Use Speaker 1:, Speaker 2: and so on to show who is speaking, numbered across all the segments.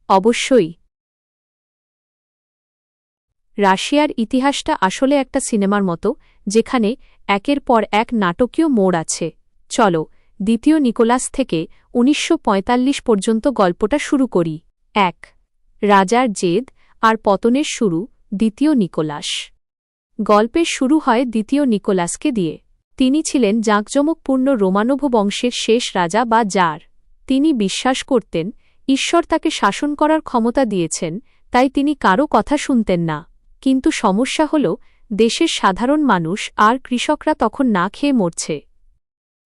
Speaker 1: অবশ্যই। রাশিয়ার ইতিহাসটা আসলে একটা সিনেমার মতো, যেখানে একের পর এক নাটকীয় মোড় আছে। চলো দ্বিতীয় নিকোলাস থেকে ১৯৪৫ পর্যন্ত গল্পটা শুরু করি। ১. রাজার জেদ আর পতনের শুরু, দ্বিতীয় নিকোলাস। গল্পের শুরু হয় দ্বিতীয় নিকোলাসকে দিয়ে। তিনি ছিলেন জাঁকজমকপূর্ণ রোমানোভ বংশের শেষ রাজা বা জার। তিনি বিশ্বাস করতেন ঈশ্বর তাকে শাসন করার ক্ষমতা দিয়েছেন, তাই তিনি কারও কথা শুনতেন না। কিন্তু সমস্যা হল, দেশের সাধারণ মানুষ আর কৃষকরা তখন না খেয়ে মরছে।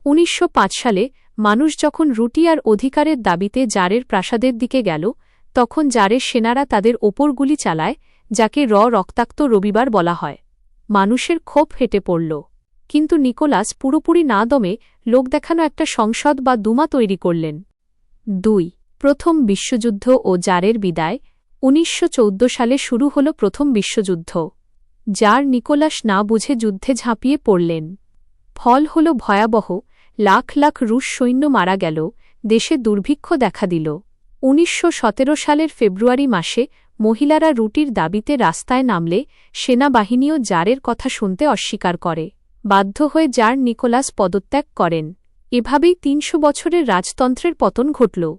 Speaker 1: ১৯০৫ সালে মানুষ যখন রুটি আর অধিকারের দাবিতে জারের প্রাসাদের দিকে গেল, তখন জারের সেনারা তাদের ওপর গুলি চালায়, যাকে রক্তাক্ত রবিবার বলা হয়। মানুষের ক্ষোভ ফেটে পড়ল। কিন্তু নিকোলাস পুরোপুরি না দমে লোক দেখানো একটা সংসদ বা দুমা তৈরি করলেন। ২. প্রথম বিশ্বযুদ্ধ ও জারের বিদায়। ১৯১৪ সালে শুরু হল প্রথম বিশ্বযুদ্ধ। জার নিকোলাস না বুঝে যুদ্ধে ঝাঁপিয়ে পড়লেন। ফল হল ভয়াবহ, লাখ লাখ রুশ সৈন্য মারা গেল, দেশে দুর্ভিক্ষ দেখা দিল। ১৯১৭ সালের ফেব্রুয়ারি মাসে মহিলারা রুটির দাবিতে রাস্তায় নামলে সেনাবাহিনীও জারের কথা শুনতে অস্বীকার করে। বাধ্য হয়ে জার নিকোলাস পদত্যাগ করেন। এভাবেই ৩০০ বছরের রাজতন্ত্রের পতন ঘটল।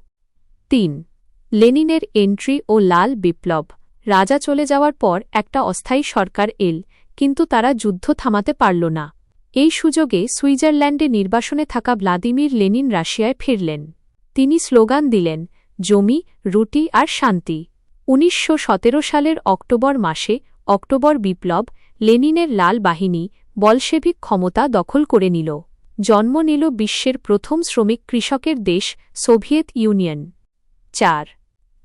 Speaker 1: ৩. লেনিনের এন্ট্রি ও লাল বিপ্লব। রাজা চলে যাওয়ার পর একটা অস্থায়ী সরকার এল, কিন্তু তারা যুদ্ধ থামাতে পারল না। এই সুযোগে সুইজারল্যান্ডে নির্বাসনে থাকা ভ্লাদিমির লেনিন রাশিয়ায় ফিরলেন। তিনি স্লোগান দিলেন, জমি, রুটি আর শান্তি। ১৯১৭ সালের অক্টোবর মাসে অক্টোবর বিপ্লব, লেনিনের লাল বাহিনী বলশেভিক ক্ষমতা দখল করে নিল। জন্ম নিল বিশ্বের প্রথম শ্রমিক কৃষকের দেশ সোভিয়েত ইউনিয়ন। ৪.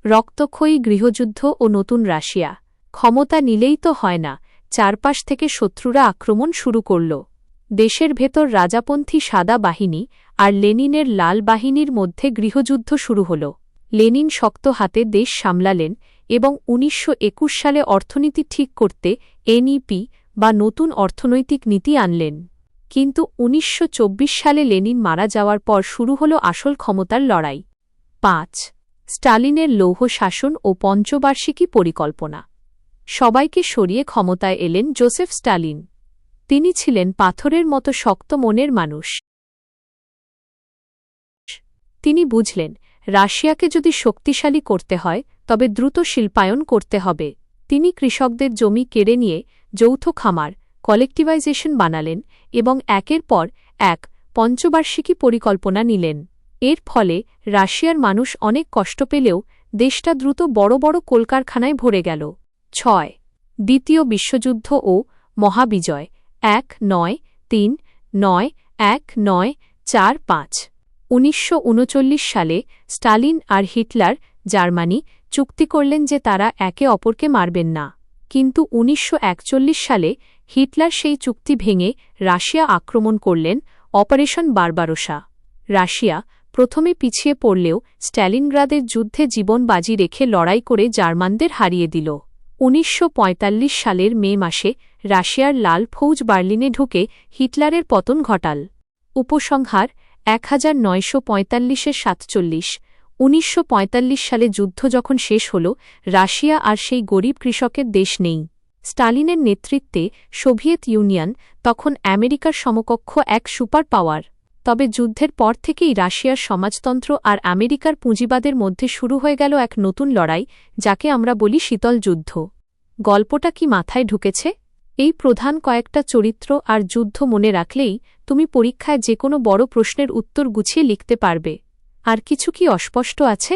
Speaker 1: রক্তক্ষয়ী গৃহযুদ্ধ ও নতুন রাশিয়া। ক্ষমতা নিলেই তো হয় না, চারপাশ থেকে শত্রুরা আক্রমণ শুরু করল। দেশের ভেতর রাজাপন্থী সাদা বাহিনী আর লেনিনের লাল বাহিনীর মধ্যে গৃহযুদ্ধ শুরু হল। লেনিন শক্ত হাতে দেশ সামলালেন এবং ১৯২১ সালে অর্থনীতি ঠিক করতে এনইপি বা নতুন অর্থনৈতিক নীতি আনলেন। কিন্তু ১৯২৪ সালে লেনিন মারা যাওয়ার পর শুরু হল আসল ক্ষমতার লড়াই। ৫. স্টালিনের লৌহ শাসন ও পঞ্চবার্ষিকী পরিকল্পনা। সবাইকে সরিয়ে ক্ষমতায় এলেন জোসেফ স্টালিন। তিনি ছিলেন পাথরের মতো শক্ত মনের মানুষ। তিনি বুঝলেন, রাশিয়াকে যদি শক্তিশালী করতে হয় তবে দ্রুত শিল্পায়ন করতে হবে। তিনি কৃষকদের জমি কেড়ে নিয়ে যৌথ খামার কলেকটিভাইজেশন বানালেন এবং একের পর এক পঞ্চবার্ষিকী পরিকল্পনা নিলেন। এর ফলে রাশিয়ার মানুষ অনেক কষ্ট পেলেও দেশটা দ্রুত বড় বড় কলকারখানায় ভরে গেল। ৬. দ্বিতীয় বিশ্বযুদ্ধ ও মহাবিজয়। ১৯৩৯১৯৪৫। ১৯৩৯ সালে স্টালিন আর হিটলার জার্মানি চুক্তি করলেন যে তারা একে অপরকে মারবেন না। কিন্তু ১৯৪১ সালে হিটলার সেই চুক্তি ভেঙে রাশিয়া আক্রমণ করলেন, অপারেশন বারবারোসা। রাশিয়া প্রথমে পিছিয়ে পড়লেও স্ট্যালিনগ্রাদের যুদ্ধে জীবন বাজি রেখে লড়াই করে জার্মানদের হারিয়ে দিল। ১৯৪৫ সালের মে মাসে রাশিয়ার লাল ফৌজ বার্লিনে ঢুকে হিটলারের পতন ঘটাল। উপসংহার ১৯৪৫-৪৭। ১৯৪৫ সালে যুদ্ধ যখন শেষ হল, রাশিয়া আর সেই গরিব কৃষকের দেশ নেই। স্টালিনের নেতৃত্বে সোভিয়েত ইউনিয়ন তখন আমেরিকার সমকক্ষ এক সুপার পাওয়ার। তবে যুদ্ধের পর থেকেই রাশিয়ার সমাজতন্ত্র আর আমেরিকার পুঁজিবাদের মধ্যে শুরু হয়ে গেল এক নতুন লড়াই, যাকে আমরা বলি শীতল যুদ্ধ। গল্পটা কি মাথায় ঢুকেছে? এই প্রধান কয়েকটা চরিত্র আর যুদ্ধ মনে রাখলেই তুমি পরীক্ষায় যে কোনো বড় প্রশ্নের উত্তর গুছিয়ে লিখতে পারবে। আর কিছু কি অস্পষ্ট আছে?